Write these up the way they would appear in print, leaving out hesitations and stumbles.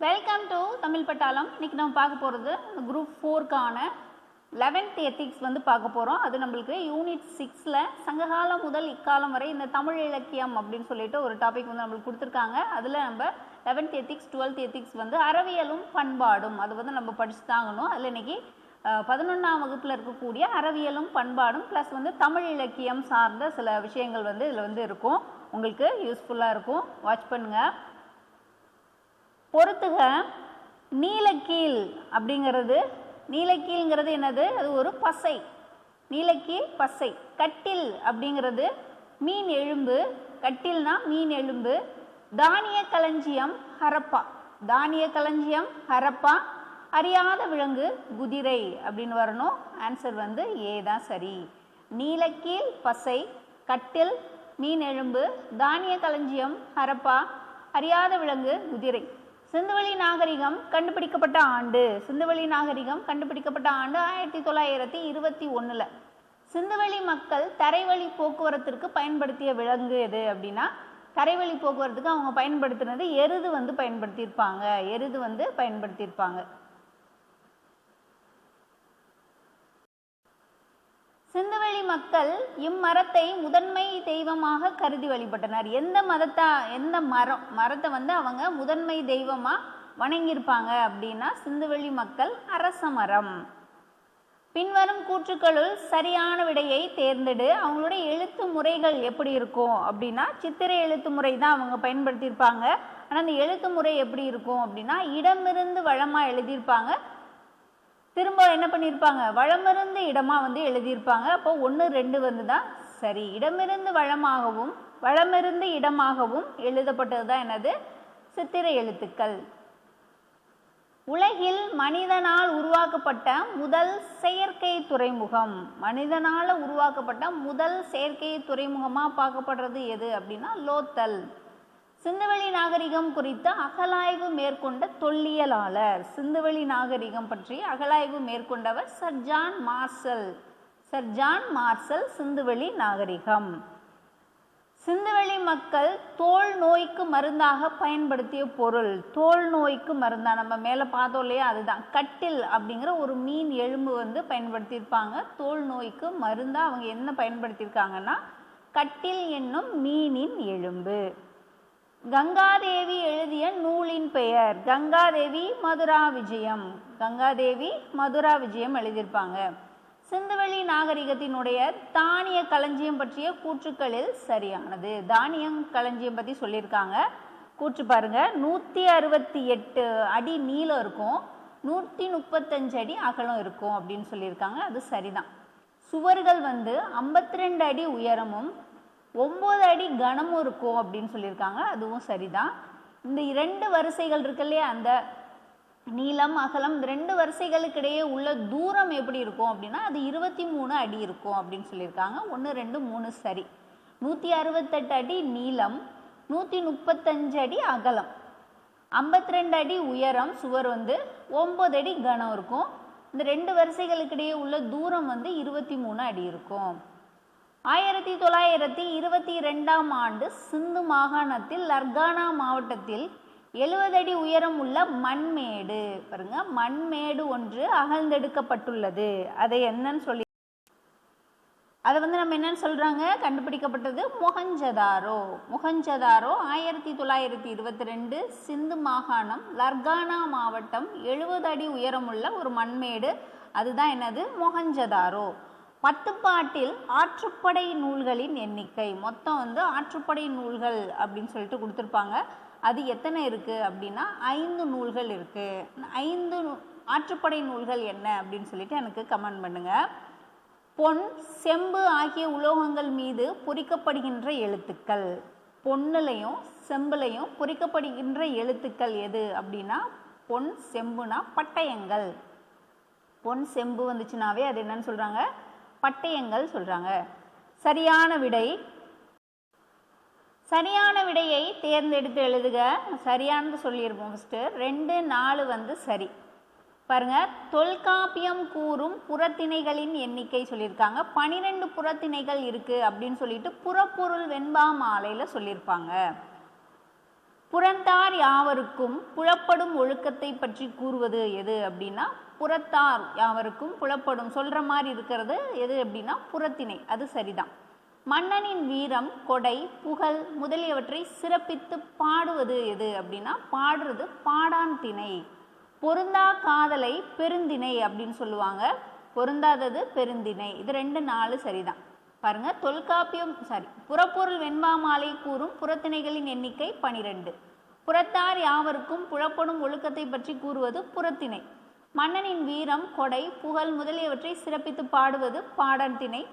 Welcome to Tamil பட்டாளம். இன்னைக்கு நம்ம பார்க்க போகிறது குரூப் 4க்கான 11th எத்திக்ஸ் பார்க்க போகிறோம். அது நம்மளுக்கு யூனிட் 6ல் சங்ககாலம் முதல் இக்காலம் வரை இந்த தமிழ் இலக்கியம் அப்படின்னு சொல்லிட்டு ஒரு டாபிக் நம்மளுக்கு கொடுத்துருக்காங்க. அதில் நம்ம 11th எத்திக்ஸ் 12th எத்திக்ஸ் அறவியலும் பண்பாடும் அது நம்ம படிச்சு தாங்கணும். அதில் இன்னைக்கு 11ஆம் வகுப்பில் இருக்கக்கூடிய அறவியலும் பண்பாடும் ப்ளஸ் தமிழ் இலக்கியம் சார்ந்த சில விஷயங்கள் இதில் இருக்கும். உங்களுக்கு யூஸ்ஃபுல்லாக இருக்கும். வாட்ச் பண்ணுங்கள். பொறுத்துக. நீலக்கீல் அப்படிங்கிறது, நீலக்கீழ்ங்கிறது என்னது? அது ஒரு பசை. நீலக்கீல் பசை. கட்டில் அப்படிங்கிறது மீன் எலும்பு. கட்டில்னா மீன் எலும்பு. தானிய களஞ்சியம் ஹரப்பா. தானிய களஞ்சியம் ஹரப்பா. அறியாத விலங்கு குதிரை அப்படின்னு வரணும். ஆன்சர் ஏ தான் சரி. நீலக்கீல் பசை, கட்டில் மீன் எலும்பு, தானிய களஞ்சியம் ஹரப்பா, அறியாத விலங்கு குதிரை. சிந்துவெளி நாகரிகம் கண்டுபிடிக்கப்பட்ட ஆண்டு. சிந்துவெளி நாகரிகம் கண்டுபிடிக்கப்பட்ட ஆண்டு 1921. சிந்துவெளி மக்கள் தரைவழி போக்குவரத்திற்கு பயன்படுத்திய விலங்கு எது அப்படின்னா, தரைவழி போக்குவரத்துக்கு அவங்க பயன்படுத்தினது எருது பயன்படுத்தியிருப்பாங்க. எருது பயன்படுத்தியிருப்பாங்க. சிந்துவெளி மக்கள் இம்மரத்தை முதன்மை தெய்வமாக கருதி வழிபட்டனர். எந்த மரத்தை அவங்க முதன்மை தெய்வமாக வணங்கியிருப்பாங்க அப்படின்னா சிந்துவெளி மக்கள் அரச மரம். பின்வரும் கூற்றுக்களுள் சரியான விடையை தேர்ந்தெடு. அவங்களுடைய எழுத்து முறைகள் எப்படி இருக்கும் அப்படின்னா, சித்திரை எழுத்து முறை தான் அவங்க பயன்படுத்தியிருப்பாங்க. ஆனால் அந்த எழுத்து முறை எப்படி இருக்கும் அப்படின்னா, இடமிருந்து வளமாக எழுதியிருப்பாங்க. திரும்ப என்ன பண்ணியிருப்பாங்க? வளமிருந்து இடமாக எழுதியிருப்பாங்க. அப்போ 1, 2 தான் சரி. இடமிருந்து வளமாகவும் வளமிருந்து இடமாகவும் எழுதப்பட்டது தான் என்னது? சித்திரை எழுத்துக்கள். உலகில் மனிதனால் உருவாக்கப்பட்ட முதல் செயற்கை துறைமுகம். மனிதனால் உருவாக்கப்பட்ட முதல் செயற்கை துறைமுகமாக பார்க்கப்படுறது எது அப்படின்னா லோத்தல். சிந்துவெளி நாகரிகம் குறித்து அகலாய்வு மேற்கொண்ட தொல்லியலாளர். சிந்துவெளி நாகரிகம் பற்றி அகலாய்வு மேற்கொண்டவர் Sir John Marshall. Sir John Marshall. சிந்துவெளி நாகரிகம். சிந்துவெளி மக்கள் தோல் நோய்க்கு மருந்தாக பயன்படுத்திய பொருள். தோல் நோய்க்கு மருந்தா நம்ம மேலே பார்த்தோம் இல்லையா, அதுதான் கட்டில் அப்படிங்கிற ஒரு மீன் எலும்பு பயன்படுத்தியிருப்பாங்க. தோல் நோய்க்கு மருந்தாக அவங்க என்ன பயன்படுத்தியிருக்காங்கன்னா கட்டில் என்னும் மீனின் எலும்பு. கங்காதேவி எழுதிய நூலின் பெயர். கங்காதேவி மதுரா விஜயம். கங்காதேவி மதுரா விஜயம் எழுதியிருப்பாங்க. சிந்துவெளி நாகரிகத்தினுடைய தானிய களஞ்சியம் பற்றிய கூற்றுக்களில் சரியானது. தானியம் களஞ்சியம் பற்றி சொல்லியிருக்காங்க. கூற்று பாருங்க. 168 அடி நீளம் இருக்கும், 135 அடி அகலம் இருக்கும் அப்படின்னு சொல்லியிருக்காங்க. அது சரிதான். சுவர்கள் 52 அடி உயரமும் 9 அடி கனமும் இருக்கும் அப்படின்னு சொல்லியிருக்காங்க. அதுவும் சரிதான். இந்த 2 வரிசைகள் இருக்கு இல்லையா, அந்த நீளம் அகலம், இந்த 2 வரிசைகளுக்கு இடையே உள்ள தூரம் எப்படி இருக்கும் அப்படின்னா அது 23 அடி இருக்கும் அப்படின்னு சொல்லியிருக்காங்க. 1, 2, 3 சரி. 168 அடி நீளம், 135 அடி அகலம், 52 அடி உயரம், சுவர் 9 அடி கனம் இருக்கும். இந்த 2 வரிசைகளுக்கு இடையே உள்ள தூரம் 23 அடி இருக்கும். 1922ஆம் ஆண்டு சிந்து மாகாணத்தில் லர்கானா மாவட்டத்தில் 70 அடி உயரம் உள்ள மண்மேடு பாருங்க, மண்மேடு ஒன்று அகழ்ந்தெடுக்கப்பட்டுள்ளது. அதை என்னன்னு சொல்லி அதை நம்ம என்னன்னு சொல்றாங்க? கண்டுபிடிக்கப்பட்டது மொஹஞ்சதாரோ. மொஹஞ்சதாரோ 1922 சிந்து மாகாணம் லர்கானா மாவட்டம் 70 அடி உயரமுள்ள ஒரு மண்மேடு. அதுதான் என்னது? மொஹஞ்சதாரோ. 10 பாட்டில் ஆற்றுப்படை நூல்களின் எண்ணிக்கை. மொத்தம் ஆற்றுப்படை நூல்கள் அப்படின்னு சொல்லிட்டு கொடுத்துருப்பாங்க. அது எத்தனை இருக்குது அப்படின்னா 5 நூல்கள் இருக்குது. 5 ஆற்றுப்படை நூல்கள் என்ன அப்படின்னு சொல்லிட்டு எனக்கு கமெண்ட் பண்ணுங்க. பொன், செம்பு ஆகிய உலோகங்கள் மீது பொறிக்கப்படுகின்ற எழுத்துக்கள். பொன்னுலையும் செம்புலையும் பொறிக்கப்படுகின்ற எழுத்துக்கள் எது அப்படின்னா பொன், செம்புனா பட்டயங்கள். பொன் செம்பு வந்துச்சுனாவே அது என்னன்னு சொல்கிறாங்க? பட்டயங்கள் சொல்கிறாங்க. சரியான விடை. சரியான விடையை தேர்ந்தெடுத்து எழுதுக. சரியானது சொல்லியிருப்போம். ஃபஸ்ட்டு 2, 4 சரி. பாருங்க, தொல்காப்பியம் கூறும் புறத்திணைகளின் எண்ணிக்கை சொல்லியிருக்காங்க. 12 புறத்திணைகள் இருக்குது அப்படின்னு சொல்லிட்டு புறப்பொருள் வெண்பா மாலையில் சொல்லியிருப்பாங்க. புறத்தார் யாவருக்கும் புலப்படும் ஒழுக்கத்தை பற்றி கூறுவது எது அப்படின்னா புறத்தார் யாவருக்கும் புலப்படும் சொல்ற மாதிரி இருக்கிறது எது அப்படின்னா புறத்திணை, அது சரிதான். மன்னனின் வீரம், கொடை, புகழ் முதலியவற்றை சிறப்பித்து பாடுவது எது அப்படின்னா பாடுறது பாடான் திணை. பொருந்தா காதலை பெருந்திணை அப்படின்னு சொல்லுவாங்க, பொருந்தாதது பெருந்திணை. இது 2 4 சரிதான். பாருங்க, தொல்காப்பியம் புறப்பொருள் வெண்பாமாலை கூறும் புறத்திணைகளின் எண்ணிக்கை 12. புறத்தார் யாவருக்கும் புலப்படும் ஒழுக்கத்தை பற்றி கூறுவது புறத்திணை. மன்னனின் வீரம், கொடை, புகழ் முதலியவற்றை சிறப்பித்து பாடுவது பாடான் திணை.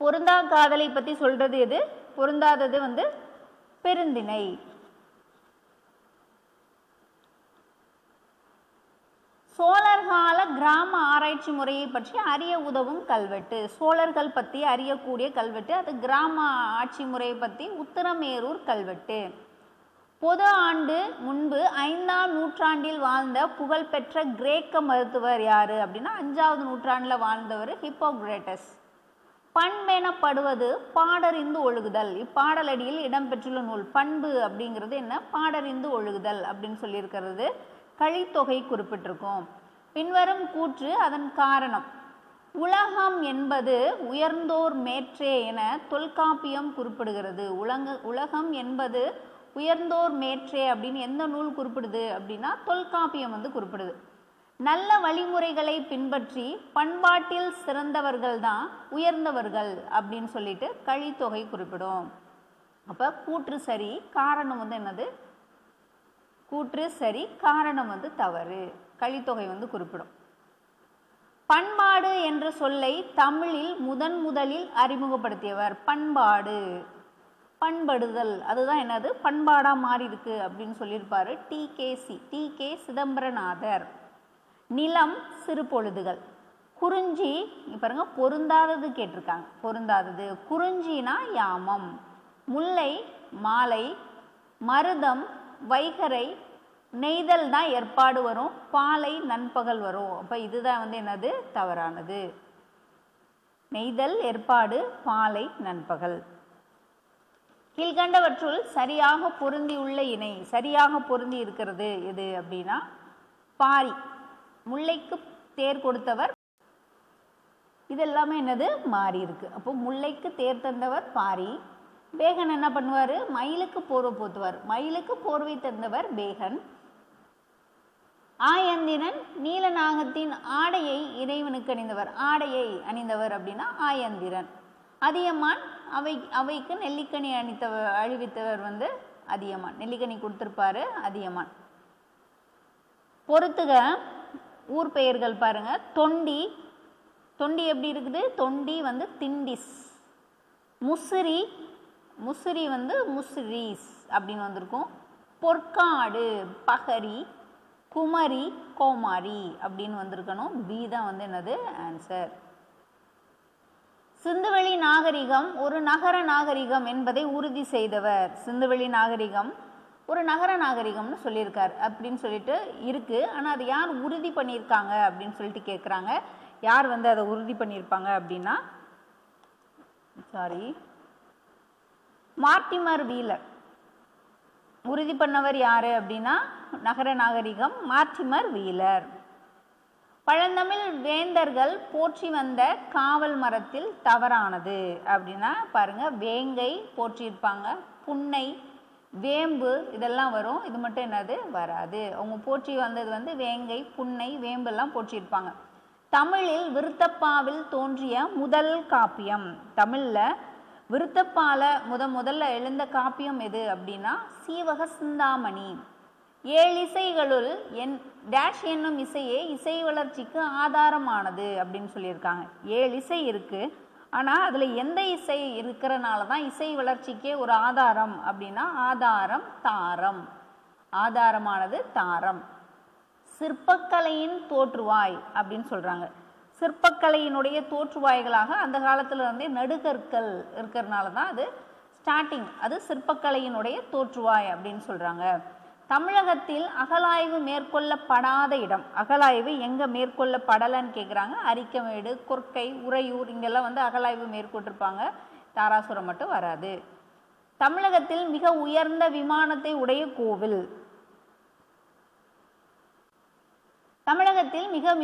பொருந்தா காதலை பற்றி சொல்றது எது? பொருந்தாதது பெருந்திணை. சோழர்கால கிராம ஆராய்ச்சி முறையை பற்றி அறிய உதவும் கல்வெட்டு. சோழர்கள் பற்றி அறியக்கூடிய கல்வெட்டு, அது கிராம ஆட்சி முறையை பற்றி உத்திரமேரூர் கல்வெட்டு. பொது ஆண்டு முன்பு 5ஆம் நூற்றாண்டில் வாழ்ந்த புகழ்பெற்ற கிரேக்க மருத்துவர் யாரு அப்படின்னா 5வது நூற்றாண்டில் வாழ்ந்தவர் ஹிப்போக்ரேட்டஸ். பண்பெனப்படுவது பாடறிந்து ஒழுகுதல். இப்பாடலடியில் இடம்பெற்றுள்ள நூல். பண்பு அப்படிங்கிறது என்ன? பாடறிந்து ஒழுகுதல் அப்படின்னு சொல்லியிருக்கிறது. கழித்தொகை குறிப்பிட்டிருக்கும். பின்வரும் கூற்று அதன் காரணம். உலகம் என்பது உயர்ந்தோர் மேற்றே என தொல்காப்பியம் குறிப்பிடுகிறது. உலகம் என்பது உயர்ந்தோர் மேற்றே அப்படின்னு எந்த நூல் குறிப்பிடுது அப்படின்னா தொல்காப்பியம் குறிப்பிடுது. நல்ல வழிமுறைகளை பின்பற்றி பண்பாட்டில் சிறந்தவர்கள் தான் உயர்ந்தவர்கள் அப்படின்னு சொல்லிட்டு கழித்தொகை குறிப்பிடும். அப்ப கூற்று சரி, காரணம் என்னது? கூற்று சரி, காரணம் தவறு. கழித்தொகை குறிப்பிடும். பண்பாடு என்ற சொல்லை தமிழில் முதலில் அறிமுகப்படுத்தியவர். பண்பாடு, பண்படுதல், அதுதான் என்னது? பண்பாடா மாறி இருக்கு அப்படின்னு சொல்லியிருப்பாரு டி.கே. சிதம்பரநாதர். நிலம், சிறு பொழுதுகள். குறிஞ்சி பாருங்க, பொருந்தாதது கேட்டிருக்காங்க. பொருந்தாதது குறிஞ்சினா யாமம். முல்லை மாலை, மருதம் வைகரை, நெய்தல் தான் ஏற்பாடு வரும், பாலை நண்பகல் வரும். அப்ப இதுதான் என்னது? தவறானது. நெய்தல் ஏற்பாடு, பாலை நண்பகல். கீழ்கண்டவற்றுள் சரியாக பொருந்தியுள்ள இணை, சரியாக பொருந்தி இருக்கிறது எது அப்படின்னா பாரி. முல்லைக்கு தேர் கொடுத்தவர். இதெல்லாமே என்னது? மாறி இருக்கு. அப்போ முல்லைக்கு தேர் தந்தவர் பாரி. பேகன் என்ன பண்ணுவார்? மயிலுக்கு போர்வை போத்துவார். மயிலுக்கு போர்வை தந்தவர் பேகன். ஆயந்திரன் நீலநாகத்தின் ஆடையை இறைவனுக்கு அணிந்தவர். ஆடையை அணிந்தவர் அப்படின்னா ஆயந்திரன். அதியமான் அவைக்கு நெல்லிக்கனி அழிவித்தவர் அதியமான். நெல்லிக்கனி கொடுத்திருப்பாரு அதியமான். பொறுத்துக ஊர் பெயர்கள் பாருங்க. தொண்டி, தொண்டி எப்படி இருக்குது? தொண்டி திண்டிஸ். முசிறி, முசிறி முசிறீஸ் அப்படின்னு வந்திருக்கும். பொற்காடு, பகரி, குமரி, கோமாரி அப்படின்னு வந்திருக்கணும். பி தான் என்னது? ஆன்சர். சிந்துவெளி நாகரிகம் ஒரு நகர நாகரிகம் என்பதை உறுதி செய்தவர். சிந்துவெளி நாகரிகம் ஒரு நகர நாகரிகம்னு சொல்லியிருக்கார் அப்படின்னு சொல்லிட்டு இருக்கு. ஆனால் அது யார் உறுதி பண்ணியிருக்காங்க அப்படின்னு சொல்லிட்டு கேட்குறாங்க. யார் அதை உறுதி பண்ணியிருப்பாங்க அப்படின்னா மார்ட்டிமர் வீலர். உறுதி பண்ணவர் யாரு அப்படின்னா நகர நாகரிகம் மார்ட்டிமர் வீலர். பழந்தமிழ் வேந்தர்கள் போற்றி வந்த காவல் மரத்தில் தவறானது அப்படின்னா பாருங்க, வேங்கை போற்றியிருப்பாங்க, புன்னை, வேம்பு இதெல்லாம் வரும். இது மட்டும் என்னது? வராது. அவங்க போற்றி வந்தது வேங்கை, புன்னை, வேம்பு எல்லாம் போற்றியிருப்பாங்க. தமிழில் விருத்தப்பாவில் தோன்றிய முதல் காப்பியம். தமிழ்ல விருத்தப்பால முதல்ல எழுந்த காப்பியம் எது அப்படின்னா சீவக சிந்தாமணி. 7 இசைகளுள் டேஷ் என்னும் இசையே இசை வளர்ச்சிக்கு ஆதாரமானது அப்படின்னு சொல்லியிருக்காங்க. 7 இசை இருக்கு. ஆனால் அதில் எந்த இசை இருக்கிறனால தான் இசை வளர்ச்சிக்கே ஒரு ஆதாரம் அப்படின்னா ஆதாரம் தாரம். ஆதாரமானது தாரம். சிற்பக்கலையின் தோற்றுவாய் அப்படின்னு சொல்கிறாங்க. சிற்பக்கலையினுடைய தோற்றுவாய்களாக அந்த காலத்தில் நடுகற்கள் இருக்கிறனால தான் அது ஸ்டார்டிங், அது சிற்பக்கலையினுடைய தோற்றுவாய் அப்படின்னு சொல்கிறாங்க. தமிழகத்தில் அகலாய்வு மேற்கொள்ளப்படாத இடம். அகலாய்வு எங்கே மேற்கொள்ளப்படலைன்னு கேட்குறாங்க. அரிக்கமேடு, கொர்க்கை, உறையூர் இங்கெல்லாம் அகலாய்வு மேற்கொண்டிருப்பாங்க. தாராசுரம் மட்டும் வராது. தமிழகத்தில் மிக உயர்ந்த விமானத்தை உடைய கோவில். தமிழகத்தில் மிக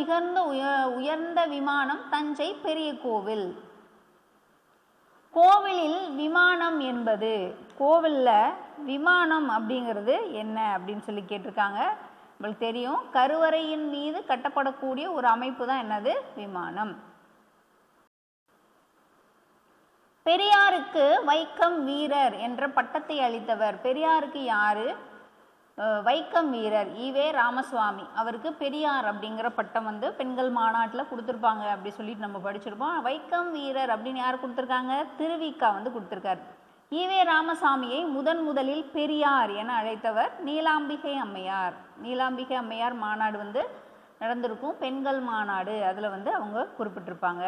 உயர்ந்த விமானம் தஞ்சை பெரிய கோவில். கோவிலில் விமானம் என்பது, கோவிலில் விமானம் அப்படிங்கிறது என்ன அப்படின்னு சொல்லி கேட்டிருக்காங்க. உங்களுக்கு தெரியும், கருவறையின் மீது கட்டப்படக்கூடிய ஒரு அமைப்பு தான் என்னது, விமானம். பெரியாருக்கு வைக்கம் வீரர் என்ற பட்டத்தை அளித்தவர். பெரியாருக்கு யாரு? வைக்கம் வீரர் ஈவே ராமசுவாமி. அவருக்கு பெரியார் அப்படிங்கிற பட்டம் வந்து பெண்கள் மாநாட்டில் கொடுத்துருப்பாங்க அப்படி சொல்லிட்டு நம்ம படிச்சிருப்போம். வைக்கம் வீரர் அப்படின்னு யார் கொடுத்துருக்காங்க? திருவிக்கா வந்து கொடுத்துருக்காரு. ஈவே ராமசாமியை முதலில் பெரியார் என அழைத்தவர் நீலாம்பிகை அம்மையார். நீலாம்பிகை அம்மையார் மாநாடு வந்து நடந்திருக்கும், பெண்கள் மாநாடு, அதில் வந்து அவங்க குறிப்பிட்டிருப்பாங்க.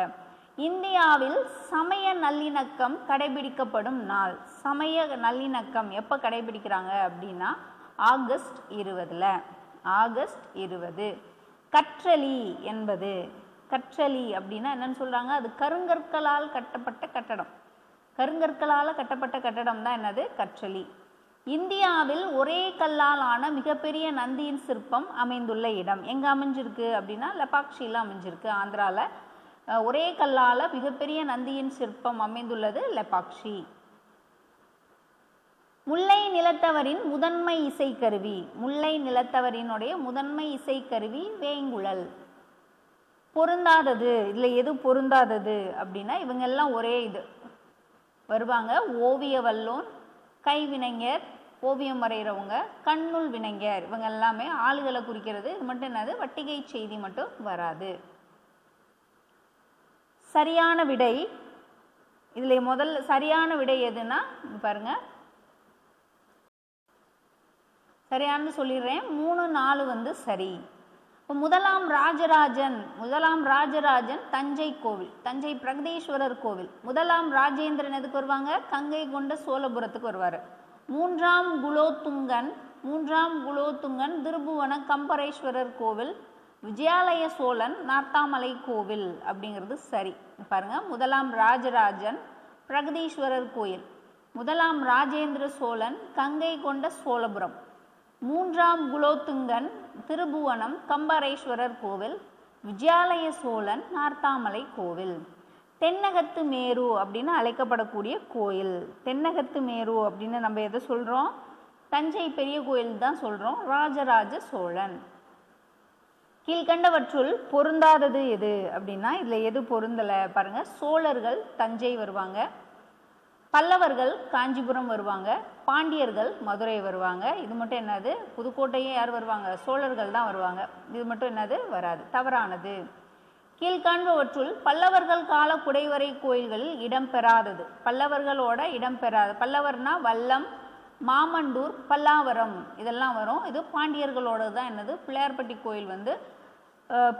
இந்தியாவில் சமய நல்லிணக்கம் கடைபிடிக்கப்படும் நாள். சமய நல்லிணக்கம் எப்போ கடைபிடிக்கிறாங்க அப்படின்னா ஆகஸ்ட் 20. ஆகஸ்ட் 20. கற்றளி என்பது, கற்றளி அப்படின்னா என்னன்னு சொல்கிறாங்க? அது கருங்கற்களால் கட்டப்பட்ட கட்டடம். கருங்கற்களால் கட்டப்பட்ட கட்டடம் தான் என்னது, கற்றளி. இந்தியாவில் ஒரே கல்லால் ஆன மிகப்பெரிய நந்தியின் சிற்பம் அமைந்துள்ள இடம் எங்கே அமைஞ்சிருக்கு அப்படின்னா லெபாக்ஷியில் அமைஞ்சிருக்கு, ஆந்திராவில். ஒரே கல்லால் மிகப்பெரிய நந்தியின் சிற்பம் அமைந்துள்ளது லெபாக்ஷி. முல்லை நிலத்தவரின் முதன்மை இசைக்கருவி. முல்லை நிலத்தவரினுடைய முதன்மை இசைக்கருவி வேங்குழல். பொருந்தாதது, இல்லை எது பொருந்தாதது அப்படின்னா இவங்கெல்லாம் ஒரே இது வருவாங்க. ஓவிய வல்லோன், கைவினைஞர், ஓவியம் வரைகிறவங்க, கண்ணுள் வினைஞர், இவங்க எல்லாமே ஆளுகளை குறிக்கிறது. இது மட்டும் என்னது, வட்டிகை செய்தி மட்டும் வராது. சரியான விடை, இதில் முதல்ல சரியான விடை எதுன்னா பாருங்க, சரியானது சொல்லிடுறேன். 3, 4 வந்து சரி. இப்போ முதலாம் ராஜராஜன் தஞ்சை கோவில், தஞ்சை பிரகதீஸ்வரர் கோவில். முதலாம் ராஜேந்திரன் எதுக்கு வருவாங்க? கங்கை கொண்ட சோழபுரத்துக்கு வருவார். மூன்றாம் குலோத்துங்கன் திருபுவன கம்பரேஸ்வரர் கோவில். விஜயாலய சோழன் நார்த்தாமலை கோவில் அப்படிங்கிறது சரி. பாருங்க, முதலாம் ராஜராஜன் பிரகதீஸ்வரர் கோயில், முதலாம் ராஜேந்திர சோழன் கங்கை கொண்ட சோழபுரம், மூன்றாம் குலோத்துங்கன் திருபுவனம் கம்பரேஸ்வரர் கோவில், விஜயாலய சோழன் நார்த்தாமலை கோவில். தென்னகத்து மேரு அப்படின்னு அழைக்கப்படக்கூடிய கோயில். தென்னகத்து மேரு அப்படின்னு நம்ம எதை சொல்கிறோம்? தஞ்சை பெரிய கோயில் தான் சொல்கிறோம், ராஜராஜ சோழன். கீழ்கண்டவற்றுள் பொருந்தாதது எது அப்படின்னா இதில் எது பொருந்தலை பாருங்க. சோழர்கள் தஞ்சை வருவாங்க, பல்லவர்கள் காஞ்சிபுரம் வருவாங்க, பாண்டியர்கள் மதுரை வருவாங்க. இது மட்டும் என்னது, புதுக்கோட்டையும் யார் வருவாங்க? சோழர்கள் தான் வருவாங்க. இது மட்டும் என்னது, வராது, தவறானது. கீழ்காண்பவற்றுள் பல்லவர்கள் கால குடைவரை கோயில்களில் இடம்பெறாதது. பல்லவர்களோட இடம்பெறாது, பல்லவர்னா வல்லம், மாமண்டூர், பல்லாவரம் இதெல்லாம் வரும். இது பாண்டியர்களோட தான் என்னது, பிள்ளையார்பட்டி கோயில் வந்து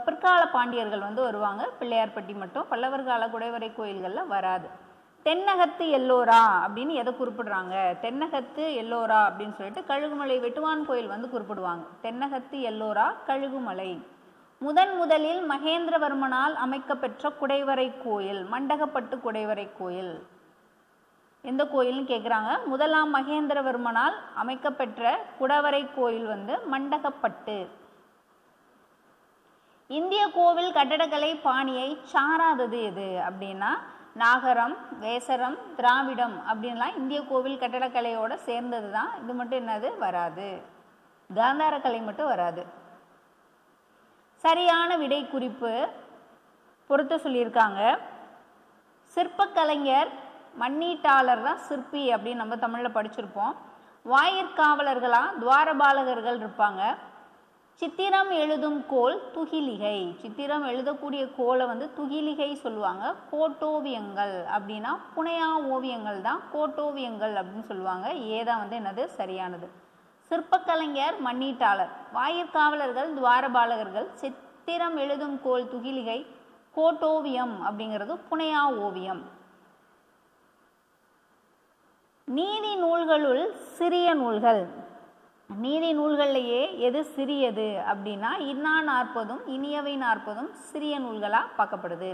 பிற்கால பாண்டியர்கள் வந்து வருவாங்க, பிள்ளையார்பட்டி மட்டும். பல்லவர் கால குடைவரை கோயில்களில் வராது. தென்னகத்து எல்லோரா அப்படின்னு எதை குறிப்பிடுறாங்க? தென்னகத்து எல்லோரா அப்படின்னு சொல்லிட்டு கழுகுமலை வெட்டுவான் கோயில் வந்து குறிப்பிடுவாங்க. தென்னகத்து எல்லோரா கழுகுமலை. முதலில் மகேந்திரவர்மனால் அமைக்கப்பெற்ற குடைவரை கோயில் மண்டகப்பட்டு குடைவரை கோயில். எந்த கோயில்னு கேட்குறாங்க? முதலாம் மகேந்திரவர்மனால் அமைக்கப்பெற்ற குடவரை கோயில் வந்து மண்டகப்பட்டு. இந்திய கோவில் கட்டடக்கலை பாணியை சாராதது எது அப்படின்னா நாகரம், வேசரம், திராவிடம் அப்படின்லாம் இந்திய கோவில் கட்டடக்கலையோட சேர்ந்தது தான். இது மட்டும் என்னது, வராது. காந்தார கலை மட்டும் வராது. சரியான விடை குறிப்பு பொறுத்து சொல்லியிருக்காங்க. சிற்பக்கலைஞர், மண்ணீட்டாளர் தான் சிற்பி அப்படின்னு நம்ம தமிழில் படிச்சிருப்போம். வாயிற்காவலர்களாக துவாரபாலகர்கள் இருப்பாங்க. சித்திரம் எழுதும் கோல் துகிலிகை. சித்திரம் எழுதக்கூடிய கோலை வந்து துகிலிகை சொல்லுவாங்க. கோட்டோவியங்கள் அப்படின்னா புனையா ஓவியங்கள் தான் கோட்டோவியங்கள் அப்படின்னு சொல்லுவாங்க. ஏதான் வந்து என்னது, சரியானது. சிற்பக்கலைஞர் மண்ணீட்டாளர், வாயிற்காவலர்கள் துவாரபாலகர்கள், சித்திரம் எழுதும் கோல் துகிலிகை, கோட்டோவியம் அப்படிங்கிறது புனையா ஓவியம். நீதி நூல்களுள் சிறிய நூல்கள். நீதி நூல்கள்லையே எது சிறியது அப்படின்னா இன்னா 40 இனியவை 40 சிறிய நூல்களாக பார்க்கப்படுது.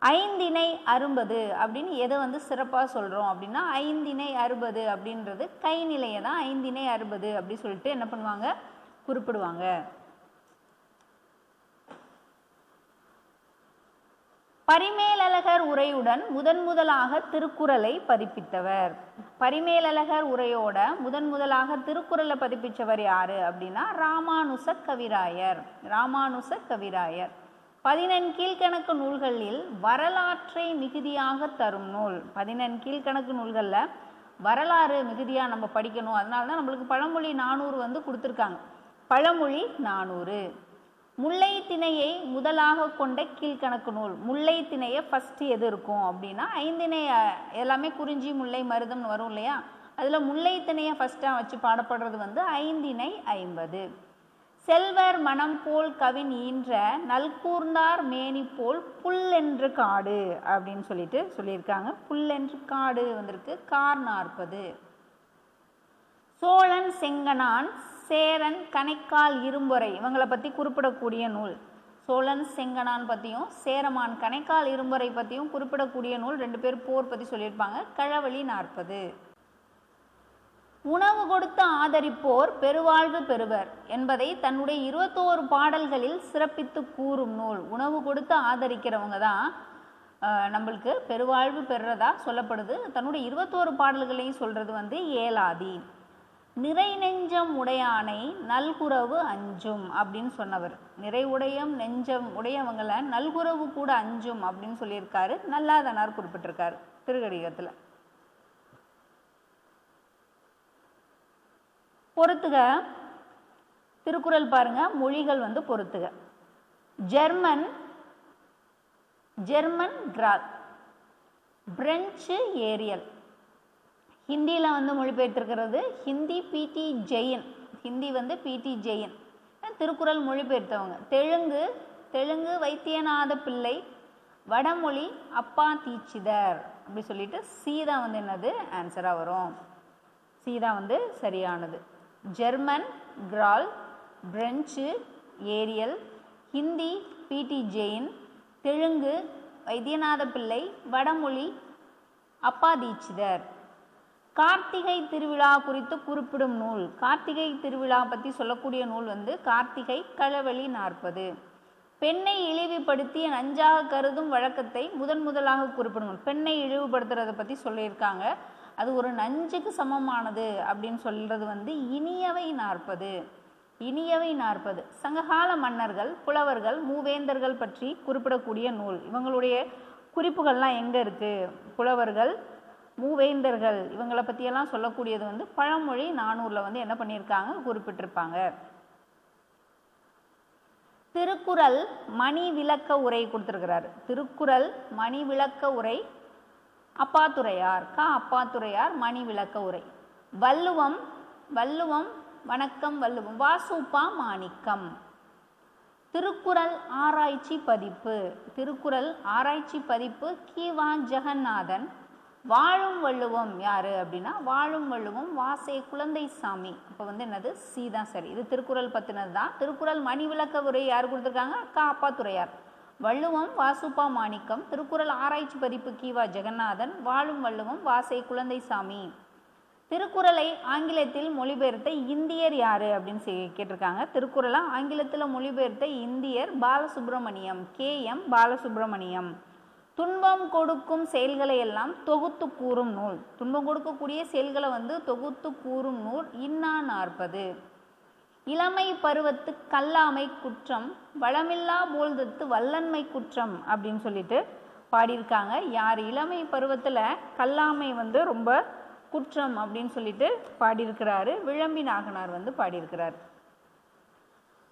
ஐந்திணை அரும்பது அப்படின்னு எதை வந்து சிறப்பாக சொல்கிறோம் அப்படின்னா ஐந்திணை அறுபது அப்படின்றது கைநிலையை தான் ஐந்திணை அறுபது அப்படி சொல்லிட்டு என்ன பண்ணுவாங்க, குறிப்பிடுவாங்க. பரிமேலழகர் உரையுடன் முதலாக திருக்குறளை பதிப்பித்தவர். பரிமேலழகர் உரையோட முதலாக திருக்குறளை பதிப்பித்தவர் யாரு அப்படின்னா ராமானுச கவிராயர். ராமானுச கவிராயர் 14 கீழ்கணக்கு நூல்களில் வரலாற்றை மிகுதியாக தரும் நூல். 14 கீழ்கணக்கு நூல்களில் வரலாறு மிகுதியாக நம்ம படிக்கணும், அதனால தான் நம்மளுக்கு பழமொழி 400 வந்து கொடுத்துருக்காங்க. பழமொழி 400. முல்லை திணையை முதலாக கொண்ட கீழ்கணக்கு நூல். முல்லை திணையை ஃபஸ்ட்டு எது இருக்கும் அப்படின்னா ஐந்திணை, எல்லாமே குறிஞ்சி முல்லை மருதம்னு வரும் இல்லையா, அதில் முல்லை திணையை ஃபஸ்ட்டாக வச்சு பாடப்படுறது வந்து ஐந்திணை 50. செல்வர் மனம் போல் கவின் ஈன்ற நல்கூர்ந்தார் மேனி போல் புல்லென்று காடு அப்படின்னு சொல்லியிருக்காங்க. புல்லென்று காடு வந்திருக்கு. கார் 40. சோழன் செங்கனான் சேரன் கணைக்கால் இரும்பொறை இவங்களை பற்றி குறிப்பிடக்கூடிய நூல். சோழன் செங்கனான் பற்றியும் சேரமான் கணைக்கால் இரும்பொறை பற்றியும் குறிப்பிடக்கூடிய நூல். 2 பேர் போர் பற்றி சொல்லியிருப்பாங்க. கழவழி 40. உணவு கொடுத்து ஆதரிப்போர் பெருவாழ்வு பெறுவர் என்பதை தன்னுடைய 21 பாடல்களில் சிறப்பித்து கூறும் நூல். உணவு கொடுத்து ஆதரிக்கிறவங்க தான் நம்மளுக்கு பெருவாழ்வு பெறுறதா சொல்லப்படுது. தன்னுடைய 21 பாடல்களையும் சொல்றது வந்து ஏலாதி. நிறை நெஞ்சம் உடையானை நல்குறவு அஞ்சும் அப்படின்னு சொன்னவர். நிறைவுடையம் நெஞ்சம் உடையவங்களை நல்குறவு கூட அஞ்சும் அப்படின்னு சொல்லியிருக்காரு. நல்லாதனார் குறிப்பிட்டிருக்காரு திருக்கடிகத்தில். பொறுத்துக திருக்குறள் பாருங்க, மொழிகள் வந்து பொறுத்துக. ஜெர்மன் கிரால், பிரெஞ்சு ஏரியல். ஹிந்தியில் வந்து மொழிபெயர்த்திருக்கிறது ஹிந்தி பிடி ஜெயின். ஹிந்தி வந்து பிடி ஜெயின் திருக்குறள் மொழிபெயர்த்தவங்க. தெலுங்கு வைத்தியநாத பிள்ளை. வடமொழி அப்பா தீட்சிதர். அப்படி சொல்லிட்டு சீதா வந்து என்னது ஆன்சராக வரும். சீதா வந்து சரியானது. ஜெர்மன் கிரால், பிரெஞ்சு ஏரியல், ஹிந்தி பிடி ஜெயின், தெலுங்கு வைத்தியநாத பிள்ளை, வடமொழி அப்பா தீட்சிதர். கார்த்திகை திருவிழா குறித்து குறிப்பிடும் நூல். கார்த்திகை திருவிழா பற்றி சொல்லக்கூடிய நூல் வந்து கார்த்திகை கழவழி 40. பெண்ணை இழிவுபடுத்தி நஞ்சாக கருதும் வழக்கத்தை முதலாக குறிப்பிடும் நூல். பெண்ணை இழிவுபடுத்துறதை பற்றி சொல்லியிருக்காங்க. அது ஒரு நஞ்சுக்கு சமமானது அப்படின்னு சொல்கிறது வந்து இனியவை 40. இனியவை 40. சங்ககால மன்னர்கள், புலவர்கள், மூவேந்தர்கள் பற்றி குறிப்பிடக்கூடிய நூல். இவங்களுடைய குறிப்புகள்லாம் எங்கே இருக்குது? புலவர்கள், மூவேந்தர்கள் இவங்களை பற்றியெல்லாம் சொல்லக்கூடியது வந்து பழமொழி 400 வந்து என்ன பண்ணியிருக்காங்க, குறிப்பிட்டிருப்பாங்க. திருக்குறள் மணி விளக்க உரை கொடுத்துருக்கிறாரு. திருக்குறள் மணி விளக்க உரை அப்பாத்துரையார். அப்பாத்துரையார் மணி விளக்க உரை. வள்ளுவம் வணக்கம் வள்ளுவம். வாசுப்பா மாணிக்கம். திருக்குறள் ஆராய்ச்சி பதிப்பு. திருக்குறள் ஆராய்ச்சி பதிப்பு கி.வா. ஜெகநாதன். வாழும் வள்ளுவம் யாரு அப்படின்னா வாழும் வள்ளுவம் வாசே குழந்தை சாமி. அப்போ வந்து என்னது சி தான் சரி. இது திருக்குறள் பற்றினது தான். திருக்குறள் மணி விளக்க உரை யார் கொடுத்துருக்காங்க? அப்பாத்துரையார். வள்ளுவம் வாசுப்பா மாணிக்கம். திருக்குறள் ஆராய்ச்சி பதிப்பு கி.வா. ஜெகநாதன். வாழும் வள்ளுவம் வாசே குழந்தை சாமி. திருக்குறளை ஆங்கிலத்தில் மொழிபெயர்த்த இந்தியர் யாரு அப்படின்னு கேட்டிருக்காங்க. திருக்குறளை ஆங்கிலத்தில் மொழிபெயர்த்த இந்தியர் பாலசுப்ரமணியம். K.M. பாலசுப்ரமணியம். துன்பம் கொடுக்கும் செயல்களை எல்லாம் தொகுத்து கூறும் நூல். துன்பம் கொடுக்கக்கூடிய செயல்களை வந்து தொகுத்து கூறும் நூல் இன்னா 40. இளமை பருவத்து கல்லாமை குற்றம், வளமில்லா போல்தத்து வல்லன்மை குற்றம் அப்படின்னு சொல்லிட்டு பாடியிருக்காங்க. யார்? இளமை பருவத்தில் கல்லாமை வந்து ரொம்ப குற்றம் அப்படின்னு சொல்லிட்டு பாடியிருக்கிறாரு. விளம்பி நாகனார் வந்து பாடியிருக்கிறார்.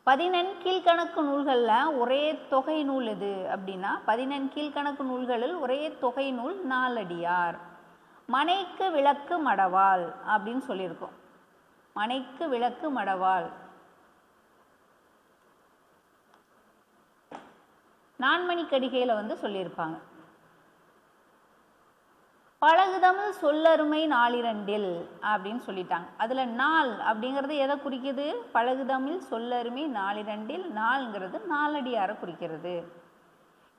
14 கீழ்கணக்கு நூல்களில் ஒரே தொகை நூல் எது அப்படின்னா 14 கீழ்கணக்கு நூல்களில் ஒரே தொகை நூல் நாலடியார். மனைக்கு விளக்கு மடவாள் அப்படின்னு சொல்லியிருக்கோம். மனைக்கு விளக்கு மடவாள். நான்மணிக்கடிகையில் வந்து சொல்லியிருப்பாங்க. பழகுதமிழ் சொல்லருமை நாளிரண்டில் அப்படின்னு சொல்லிட்டாங்க. அதில் நாள் அப்படிங்கிறது எதை குறிக்குது? பழகுதமிழ் சொல்லருமை நாளிரண்டில். நாள்ங்கிறது நாலடியாரை குறிக்கிறது.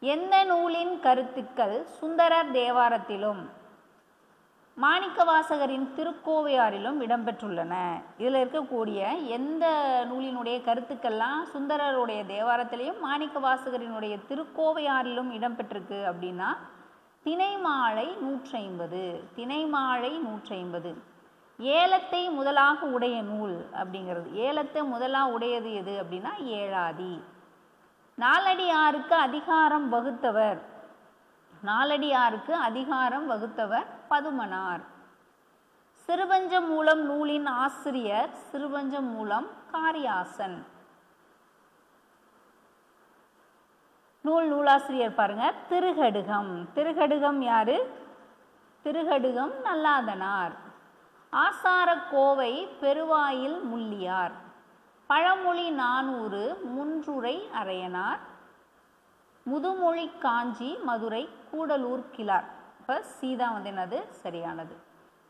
எந்த நூலின் கருத்துக்கள் சுந்தரர் தேவாரத்திலும் மாணிக்கவாசகரின் திருக்கோவையாரிலும் இடம்பெற்றுள்ளன? இதில் இருக்கக்கூடிய எந்த நூலினுடைய கருத்துக்கள்லாம் சுந்தரருடைய தேவாரத்திலையும் மாணிக்கவாசகரினுடைய திருக்கோவையாரிலும் இடம்பெற்றிருக்கு அப்படின்னா திணைமாழை 150. திணைமாழை 150. ஏலத்தை முதலாக உடைய நூல் அப்படிங்கிறது, ஏலத்தை முதலாக உடையது எது அப்படின்னா ஏழாதி. நாலடியாருக்கு அதிகாரம் வகுத்தவர், நாலடியாருக்கு அதிகாரம் வகுத்தவர் பதுமனார். சிறுபஞ்சமூலம் நூலின் ஆசிரியர் சிறுபஞ்சமூலம் காரியாசன். நூலாசிரியர் பாருங்க திருகடுகம். திருகடுகம் யாரு? திருகடுகம் நல்லாதனார். ஆசாரக்கோவை பெருவாயில் முள்ளியார். பழமொழி 400 முன்றுரை அரையனார். முதுமொழி காஞ்சி மதுரை கூடலூர் கிளார். இப்போ சீதா வந்து என்னது சரியானது.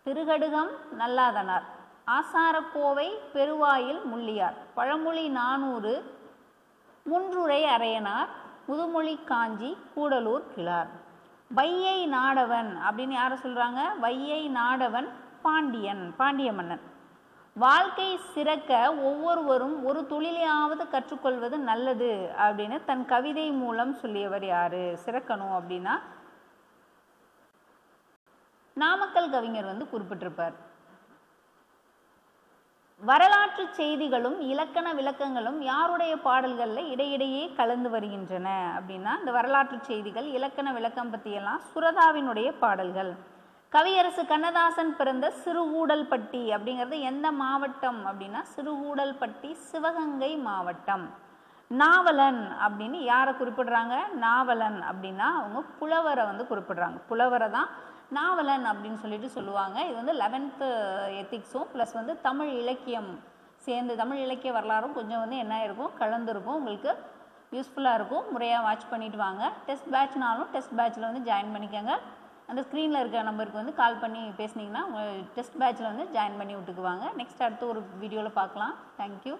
திருகடுகம் நல்லாதனார், ஆசாரக்கோவை பெருவாயில் முள்ளியார், பழமொழி 400 முன்றுரை அரையனார், முதுமொழி காஞ்சி கூடலூர் கிளார். வையை நாடவன் அப்படின்னு யாரை சொல்கிறாங்க? வையை நாடவன் பாண்டியன், பாண்டிய மன்னன். வாழ்க்கை சிறக்க ஒவ்வொருவரும் ஒரு தொழிலையாவது கற்றுக்கொள்வது நல்லது அப்படின்னு தன் கவிதை மூலம் சொல்லியவர் யாரு? சிறக்கணும் அப்படின்னா நாமக்கல் கவிஞர் வந்து குறிப்பிட்டிருப்பார். வரலாற்று செய்திகளும் இலக்கண விளக்கங்களும் யாருடைய பாடல்களில் இடையிடையே கலந்து வருகின்றன அப்படின்னா இந்த வரலாற்று செய்திகள் இலக்கண விளக்கம் பற்றியெல்லாம் சுரதாவினுடைய பாடல்கள். கவியரசு கண்ணதாசன் பிறந்த சிறுகூடல்பட்டி அப்படிங்கிறது எந்த மாவட்டம் அப்படின்னா சிறுகூடல்பட்டி சிவகங்கை மாவட்டம். நாவலன் அப்படின்னு யாரை குறிப்பிடுறாங்க? நாவலன் அப்படின்னா அவங்க புலவரை வந்து குறிப்பிடுறாங்க. புலவரை தான் நாவலன் அப்படின்னு சொல்லிட்டு சொல்லுவாங்க. இது வந்து 11th எத்திக்ஸும் ப்ளஸ் வந்து தமிழ் இலக்கியம் சேர்ந்து தமிழ் இலக்கிய வரலாறும் கொஞ்சம் வந்து என்ன இருக்கும் கலந்துருக்கும். உங்களுக்கு யூஸ்ஃபுல்லாக இருக்கும். முறையாக வாட்ச் பண்ணிட்டு வாங்க. டெஸ்ட் பேட்ச்னாலும் டெஸ்ட் பேட்சில் வந்து ஜாயின் பண்ணிக்கோங்க. அந்த ஸ்க்ரீனில் இருக்க நம்பருக்கு வந்து கால் பண்ணி பேசுனீங்கன்னா உங்கள் டெஸ்ட் பேட்சில் வந்து ஜாயின் பண்ணி விட்டுக்குவாங்க. நெக்ஸ்ட் அடுத்த ஒரு வீடியோவில் பார்க்கலாம். தேங்க்யூ.